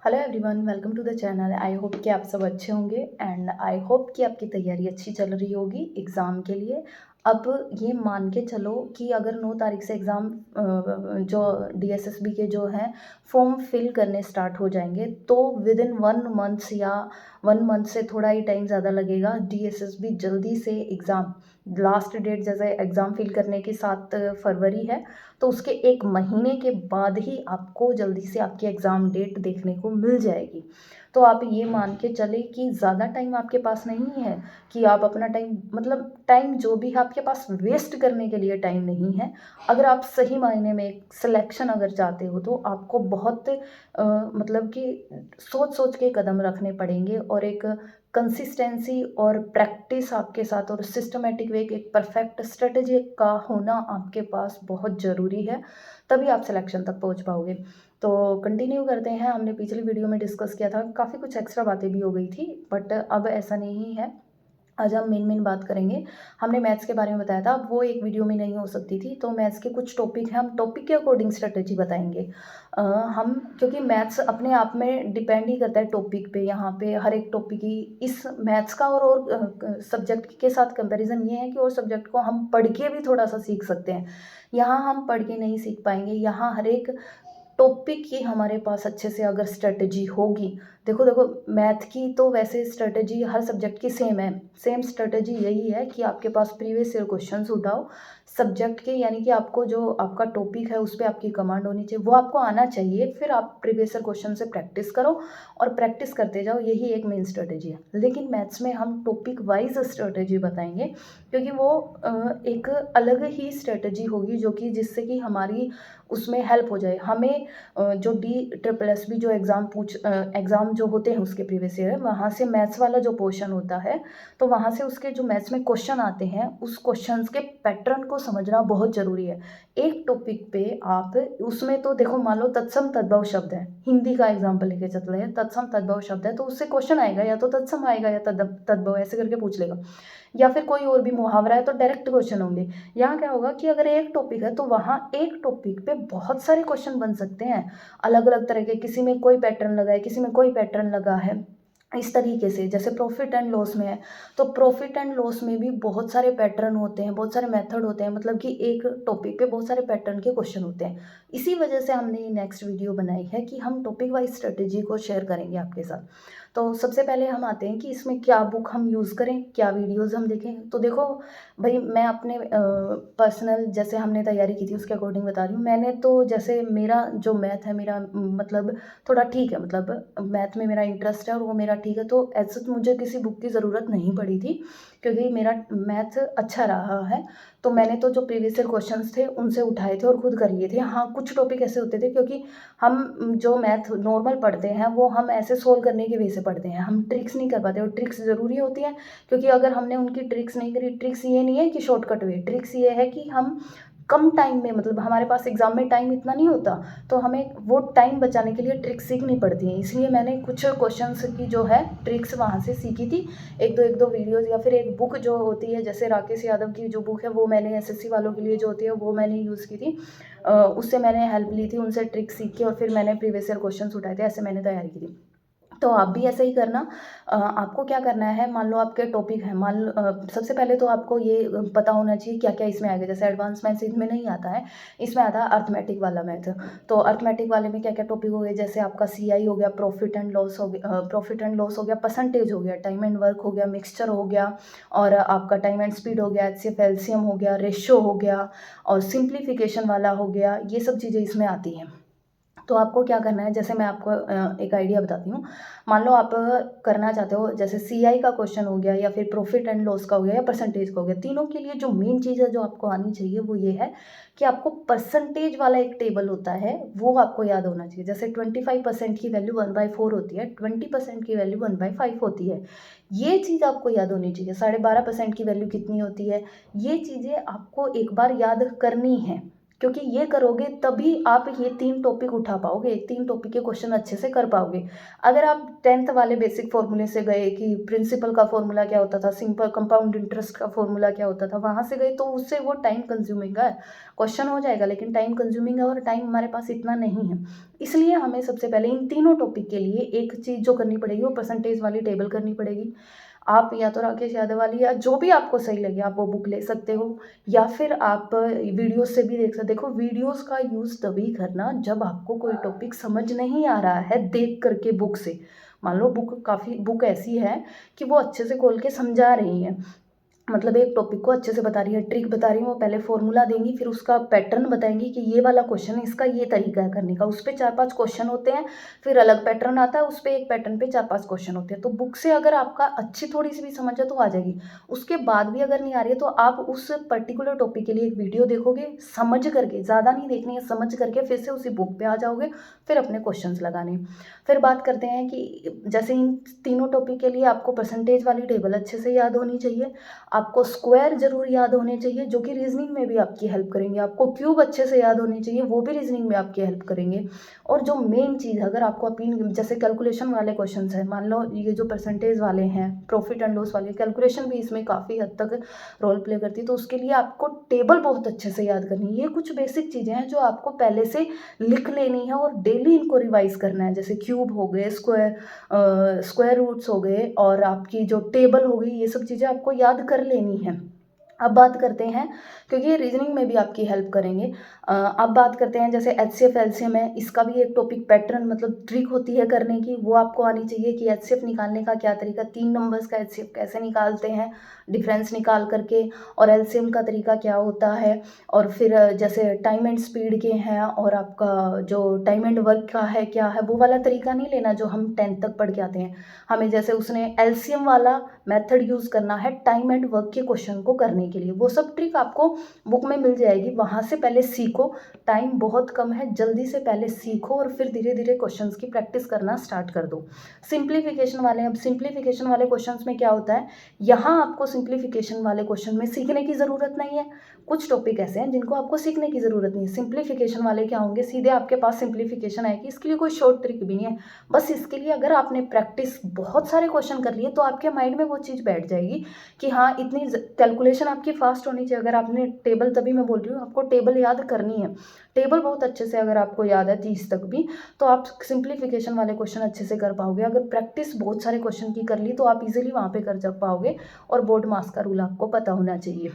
Hello everyone, welcome to the channel. I hope कि आप सब अच्छे होंगे एंड आई होप कि आपकी तैयारी अच्छी चल रही होगी एग्ज़ाम के लिए। अब ये मान के चलो कि अगर 9 तारीख से एग्ज़ाम जो डीएसएसबी के जो हैं फॉर्म फिल करने स्टार्ट हो जाएंगे, तो विद इन 1 मंथ या 1 मंथ से थोड़ा ही टाइम ज़्यादा लगेगा, डीएसएसबी जल्दी से एग्ज़ाम लास्ट डेट जैसे एग्ज़ाम फिल करने की 7 फरवरी है, तो उसके 1 महीने के बाद ही आपको जल्दी से आपकी एग्ज़ाम डेट देखने को मिल जाएगी। तो आप ये मान के चले कि ज़्यादा टाइम आपके पास नहीं है कि आप अपना टाइम मतलब टाइम जो भी है आपके पास वेस्ट करने के लिए टाइम नहीं है। अगर आप सही मायने में सिलेक्शन अगर चाहते हो तो आपको बहुत मतलब कि सोच-सोच के कदम रखने पड़ेंगे और एक कंसिस्टेंसी और प्रैक्टिस आपके साथ और सिस्टमैटिक वे एक परफेक्ट स्ट्रेटजी का होना आपके पास बहुत ज़रूरी है, तभी आप सिलेक्शन तक पहुंच पाओगे। तो कंटिन्यू करते हैं। हमने पिछली वीडियो में डिस्कस किया था, काफ़ी कुछ एक्स्ट्रा बातें भी हो गई थी, बट अब ऐसा नहीं है। आज हम मेन बात करेंगे। हमने मैथ्स के बारे में बताया था, वो एक वीडियो में नहीं हो सकती थी, तो मैथ्स के कुछ टॉपिक हैं, हम टॉपिक के अकॉर्डिंग स्ट्रेटजी बताएंगे। हम क्योंकि मैथ्स अपने आप में डिपेंड ही करता है टॉपिक पे। यहाँ पे हर एक टॉपिक की इस मैथ्स का और सब्जेक्ट के साथ कंपैरिजन ये है कि और सब्जेक्ट को हम पढ़ के भी थोड़ा सा सीख सकते हैं। यहाँ हम पढ़ के नहीं सीख पाएंगे। यहाँ हर एक टॉपिक की हमारे पास अच्छे से अगर स्ट्रेटजी होगी, देखो देखो मैथ की तो वैसे स्ट्रेटजी हर सब्जेक्ट की सेम है। सेम स्ट्रेटजी यही है कि आपके पास प्रीवियस ईयर क्वेश्चंस उठाओ सब्जेक्ट के, यानी कि आपको जो आपका टॉपिक है उस पर आपकी कमांड होनी चाहिए, वो आपको आना चाहिए। फिर आप प्रीवियस ईयर क्वेश्चन से प्रैक्टिस करो और प्रैक्टिस करते जाओ, यही एक मेन स्ट्रेटजी है। लेकिन मैथ्स में हम टॉपिक वाइज स्ट्रेटजी बताएंगे, क्योंकि वो एक अलग ही स्ट्रेटजी होगी जो कि जिससे कि हमारी उसमें हेल्प हो जाए हमें। जो DSSS जो एग्ज़ाम जो होते हैं उसके प्रीवियस ईयर, वहाँ से मैथ्स वाला जो पोर्शन होता है, तो वहाँ से उसके जो मैथ्स में क्वेश्चन आते हैं उस क्वेश्चंस के पैटर्न को समझना बहुत ज़रूरी है। एक टॉपिक पे आप उसमें तो देखो, मान लो तत्सम तद्भव शब्द है, हिंदी का एग्जाम्पल लेके चल रहे हैं, तत्सम तद्भव शब्द है तो उससे क्वेश्चन आएगा, या तो तत्सम आएगा या तद्भव ऐसे करके पूछ लेगा, या फिर कोई और भी मुहावरा है तो डायरेक्ट क्वेश्चन होंगे। यहाँ क्या होगा कि अगर एक टॉपिक है तो वहाँ एक टॉपिक पे बहुत सारे क्वेश्चन बन सकते हैं, अलग अलग तरह के। किसी में कोई पैटर्न लगा है, किसी में कोई पैटर्न लगा है, इस तरीके से। जैसे प्रॉफिट एंड लॉस में है, तो प्रॉफिट एंड लॉस में भी बहुत सारे पैटर्न होते हैं, बहुत सारे मेथड होते हैं, मतलब कि एक टॉपिक पे बहुत सारे पैटर्न के क्वेश्चन होते हैं। इसी वजह से हमने ये नेक्स्ट वीडियो बनाई है कि हम टॉपिक वाइज स्ट्रेटेजी को शेयर करेंगे आपके साथ। तो सबसे पहले हम आते हैं कि इसमें क्या बुक हम यूज़ करें, क्या वीडियोज़ हम देखें। तो देखो भाई, मैं अपने पर्सनल जैसे हमने तैयारी की थी उसके अकॉर्डिंग बता रही हूँ। मैंने तो जैसे मेरा जो मैथ है, मेरा मतलब थोड़ा ठीक है, मतलब मैथ में मेरा इंटरेस्ट है और वो मेरा ठीक है, तो ऐसे तो मुझे किसी बुक की ज़रूरत नहीं पड़ी थी, क्योंकि मेरा मैथ अच्छा रहा है। तो मैंने तो जो प्रीवियस ईयर क्वेश्चंस थे उनसे उठाए थे और खुद कर लिए थे। हाँ, कुछ टॉपिक ऐसे होते थे, क्योंकि हम जो मैथ नॉर्मल पढ़ते हैं वो हम ऐसे सोल्व करने की वे से पढ़ते हैं, हम ट्रिक्स नहीं कर पाते, और ट्रिक्स ज़रूरी होती है, क्योंकि अगर हमने उनकी ट्रिक्स नहीं करी, ट्रिक्स ये नहीं है कि शॉर्टकट वे, ट्रिक्स ये है कि हम कम टाइम में, मतलब हमारे पास एग्जाम में टाइम इतना नहीं होता, तो हमें वो टाइम बचाने के लिए ट्रिक्स सीखनी पड़ती हैं। इसलिए मैंने कुछ क्वेश्चंस की जो है ट्रिक्स वहाँ से सीखी थी। एक दो वीडियोज़, या फिर एक बुक जो होती है, जैसे राकेश यादव की जो बुक है वो मैंने एसएससी वालों के लिए जो होती है वो मैंने यूज़ की थी। उससे मैंने हेल्प ली थी, उनसे ट्रिक्स सीख के और फिर मैंने प्रीवियस ईयर क्वेश्चन उठाए थे, ऐसे मैंने तैयारी की थी। तो आप भी ऐसे ही करना। आपको क्या करना है, मान लो आपके टॉपिक है, सबसे पहले तो आपको ये पता होना चाहिए क्या क्या इसमें आएगा। जैसे एडवांस मैथ्स इसमें नहीं आता है, इसमें आता है अर्थमेटिक वाला मैथ। तो अर्थमेटिक वाले में क्या क्या टॉपिक हो गए, जैसे आपका CI हो गया, प्रॉफिट एंड लॉस हो गया, परसेंटेज हो गया, टाइम एंड वर्क हो गया, मिक्सचर हो गया, और आपका टाइम एंड स्पीड हो गया, HCF एलसीएम हो गया, रेशियो हो गया, और सिंप्लीफिकेशन वाला हो गया। ये सब चीज़ें इसमें आती हैं। तो आपको क्या करना है, जैसे मैं आपको एक आइडिया बताती हूँ। मान लो आप करना चाहते हो, जैसे CI का क्वेश्चन हो गया, या फिर प्रॉफिट एंड लॉस का हो गया, या परसेंटेज का हो गया। तीनों के लिए जो मेन चीज़ है जो आपको आनी चाहिए वो ये है कि आपको परसेंटेज वाला एक टेबल होता है वो आपको याद होना चाहिए। जैसे 25% की वैल्यू 1/4 होती है, 20% की वैल्यू 1/5 होती है। ये चीज़ आपको याद होनी चाहिए। 12.5% की वैल्यू कितनी होती है, ये चीज़ें आपको एक बार याद करनी है। क्योंकि ये करोगे तभी आप ये 3 टॉपिक उठा पाओगे, 3 टॉपिक के क्वेश्चन अच्छे से कर पाओगे। अगर आप 10th वाले बेसिक फ़ॉर्मूले से गए कि प्रिंसिपल का फ़ॉर्मूला क्या होता था, सिंपल कंपाउंड इंटरेस्ट का फ़ॉर्मूला क्या होता था, वहाँ से गए तो उससे वो टाइम कंज्यूमिंग है। क्वेश्चन हो जाएगा लेकिन टाइम कंज्यूमिंग है और टाइम हमारे पास इतना नहीं है। इसलिए हमें सबसे पहले इन तीनों टॉपिक के लिए एक चीज़ जो करनी पड़ेगी वो परसेंटेज वाली टेबल करनी पड़ेगी। आप या तो राकेश यादव वाली या जो भी आपको सही लगे आप वो बुक ले सकते हो, या फिर आप वीडियोस से भी देख सकते। देखो वीडियोस का यूज़ तभी करना जब आपको कोई टॉपिक समझ नहीं आ रहा है देख करके बुक से। मान लो बुक ऐसी है कि वो अच्छे से खोल के समझा रही है, मतलब एक टॉपिक को अच्छे से बता रही है, ट्रिक बता रही है, वो पहले फॉर्मूला देंगी, फिर उसका पैटर्न बताएंगी कि ये वाला क्वेश्चन है, इसका ये तरीका है करने का। उस पे 4-5 क्वेश्चन होते हैं, फिर अलग पैटर्न आता है, उस पे एक पैटर्न पे 4-5 क्वेश्चन होते हैं। तो बुक से अगर आपका अच्छी थोड़ी सी भी समझ है तो आ जाएगी। उसके बाद भी अगर नहीं आ रही है तो आप उस पर्टिकुलर टॉपिक के लिए एक वीडियो देखोगे, समझ करके, ज़्यादा नहीं देखनी है, समझ करके फिर से उसी बुक पे आ जाओगे, फिर अपने क्वेश्चंस लगाने। फिर बात करते हैं कि जैसे इन तीनों टॉपिक के लिए आपको परसेंटेज वाली टेबल अच्छे से याद होनी चाहिए, आपको स्क्वायर ज़रूर याद होने चाहिए जो कि रीजनिंग में भी आपकी हेल्प करेंगे, आपको क्यूब अच्छे से याद होनी चाहिए, वो भी रीजनिंग में आपकी हेल्प करेंगे। और जो मेन चीज़ है, अगर आपको अपनी जैसे कैलकुलेशन वाले क्वेश्चंस हैं, मान लो ये जो परसेंटेज वाले हैं, प्रॉफिट एंड लॉस वाले, कैलकुलेशन भी इसमें काफ़ी हद तक रोल प्ले करती है, तो उसके लिए आपको टेबल बहुत अच्छे से याद करनी है। ये कुछ बेसिक चीज़ें हैं जो आपको पहले से लिख लेनी है और डेली इनको रिवाइज करना है, जैसे क्यूब हो गए, स्क्वायर रूट्स हो गए और आपकी जो टेबल हो गई, ये सब चीज़ें आपको याद कर लेनी है। अब बात करते हैं, क्योंकि ये रीजनिंग में भी आपकी हेल्प करेंगे। अब बात करते हैं जैसे एचसीएफ एलसीएम है, इसका भी एक टॉपिक पैटर्न मतलब ट्रिक होती है करने की, वो आपको आनी चाहिए कि एचसीएफ निकालने का क्या तरीका, 3 नंबर्स का एचसीएफ कैसे निकालते हैं डिफरेंस निकाल करके, और एलसीएम का तरीका क्या होता है। और फिर जैसे टाइम एंड स्पीड के हैं और आपका जो टाइम एंड वर्क का है क्या है, वो वाला तरीका नहीं लेना जो हम 10th तक पढ़ के आते हैं। हमें जैसे उसने एलसीएम वाला मेथड यूज़ करना है टाइम एंड वर्क के क्वेश्चन को करने के लिए, वो सब ट्रिक आपको बुक में मिल जाएगी, वहाँ से पहले सीखो। टाइम बहुत कम है, जल्दी से पहले सीखो और फिर धीरे धीरे क्वेश्चंस की प्रैक्टिस करना स्टार्ट कर दो। सिंप्लीफिकेशन वाले, अब सिंप्लीफिकेशन वाले क्वेश्चंस में क्या होता है, यहाँ आपको सिंप्लीफिकेशन वाले क्वेश्चन में सीखने की ज़रूरत नहीं है। कुछ टॉपिक ऐसे हैं जिनको आपको सीखने की ज़रूरत नहीं है। सिंप्लीफिकेशन वाले क्या होंगे, सीधे आपके पास सिंप्लीफिकेशन आएगी, इसके लिए कोई शॉर्ट ट्रिक भी नहीं है। बस इसके लिए अगर आपने प्रैक्टिस बहुत सारे क्वेश्चन कर लिए तो आपके माइंड में वो चीज़ बैठ जाएगी कि हाँ इतनी कैलकुलेशन आपकी फास्ट होनी चाहिए। अगर आपने टेबल, तभी मैं बोल रही हूँ आपको टेबल याद करनी है, टेबल बहुत अच्छे से अगर आपको याद है 30 तक भी, तो आप सिंप्लीफिकेशन वाले क्वेश्चन अच्छे से कर पाओगे। अगर प्रैक्टिस बहुत सारे क्वेश्चन की कर ली तो आप इजीली वहाँ पे कर पाओगे, और बोर्ड मास का रूल आपको पता होना चाहिए।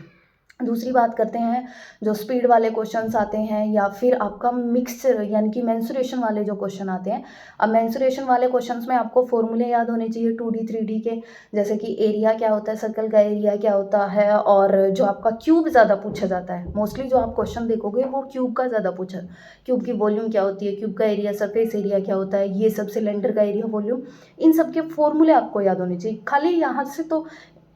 दूसरी बात करते हैं जो स्पीड वाले क्वेश्चंस आते हैं, या फिर आपका मिक्सचर यानी कि मेंसुरेशन वाले जो क्वेश्चन आते हैं। अब मेंसुरेशन वाले क्वेश्चंस में आपको फॉर्मूले याद होने चाहिए 2D 3D के, जैसे कि एरिया क्या होता है, सर्कल का एरिया क्या होता है, और जो आपका क्यूब ज़्यादा पूछा जाता है, मोस्टली जो आप क्वेश्चन देखोगे वो क्यूब का ज़्यादा पूछा, क्यूब की वॉल्यूम क्या होती है, क्यूब का एरिया, सरफेस एरिया क्या होता है, ये सब सिलेंडर का एरिया, वॉल्यूम, इन सब के फॉर्मूले आपको याद होने चाहिए। खाली यहाँ से तो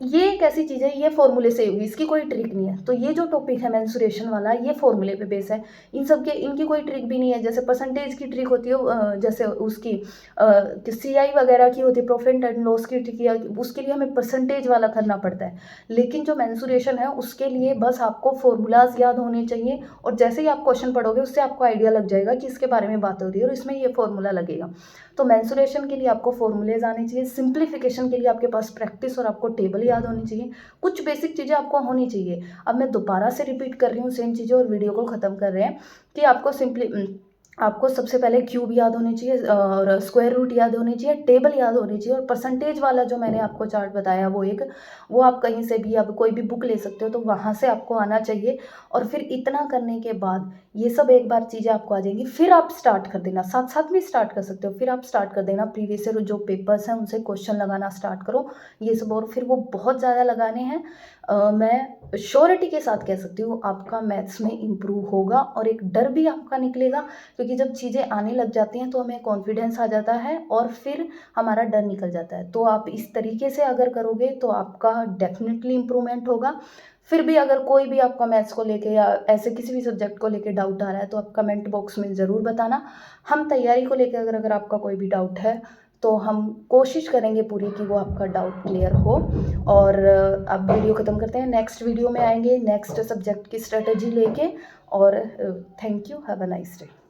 ये एक ऐसी चीज़ है, ये फॉर्मूले से होगी, इसकी कोई ट्रिक नहीं है। तो ये जो टॉपिक है मेंसुरेशन वाला, ये फॉर्मूले पे बेस है, इन सब के, इनकी कोई ट्रिक भी नहीं है। जैसे परसेंटेज की ट्रिक होती है, जैसे उसकी सीआई वगैरह की होती है, प्रॉफिट एंड लॉस की ट्रिक, या उसके लिए हमें परसेंटेज वाला करना पड़ता है। लेकिन जो मेंसुरेशन है उसके लिए बस आपको फॉर्मूलाज याद होने चाहिए, और जैसे ही आप क्वेश्चन पढ़ोगे उससे आपको आइडिया लग जाएगा कि इसके बारे में बात हो रही है और इसमें ये फॉर्मूला लगेगा। तो मेंसुरेशन के लिए आपको फॉर्मूलेज आने चाहिए, सिंप्लीफिकेशन के लिए आपके पास प्रैक्टिस और आपको टेबल याद होनी चाहिए, कुछ बेसिक चीज़ें आपको होनी चाहिए। अब मैं दोबारा से रिपीट कर रही हूँ सेम चीज़ें और वीडियो को ख़त्म कर रहे हैं कि आपको सबसे पहले क्यूब याद होने चाहिए, और स्क्वायर रूट याद होनी चाहिए, टेबल याद होनी चाहिए, और परसेंटेज वाला जो मैंने आपको चार्ट बताया वो आप कहीं से भी, आप कोई भी बुक ले सकते हो, तो वहाँ से आपको आना चाहिए। और फिर इतना करने के बाद ये सब एक बार चीज़ें आपको आ जाएंगी, फिर आप स्टार्ट कर देना, साथ साथ भी स्टार्ट कर सकते हो, फिर आप स्टार्ट कर देना प्रीवियस ईयर जो पेपर्स हैं उनसे क्वेश्चन लगाना स्टार्ट करो, ये सब। और फिर वो बहुत ज़्यादा लगाने हैं, मैं श्योरिटी के साथ कह सकती हूँ आपका मैथ्स में इम्प्रूव होगा, और एक डर भी आपका निकलेगा, क्योंकि जब चीज़ें आने लग जाती हैं तो हमें कॉन्फिडेंस आ जाता है और फिर हमारा डर निकल जाता है। तो आप इस तरीके से अगर करोगे तो आपका डेफिनेटली इम्प्रूवमेंट होगा। फिर भी अगर कोई भी आपका मैथ्स को लेके या ऐसे किसी भी सब्जेक्ट को लेके डाउट आ रहा है तो आप कमेंट बॉक्स में ज़रूर बताना। हम तैयारी को लेकर, अगर आपका कोई भी डाउट है तो हम कोशिश करेंगे पूरी कि वो आपका डाउट क्लियर हो। और अब वीडियो ख़त्म करते हैं, नेक्स्ट वीडियो में आएंगे नेक्स्ट सब्जेक्ट की स्ट्रेटजी लेके। और thank you, have a nice day.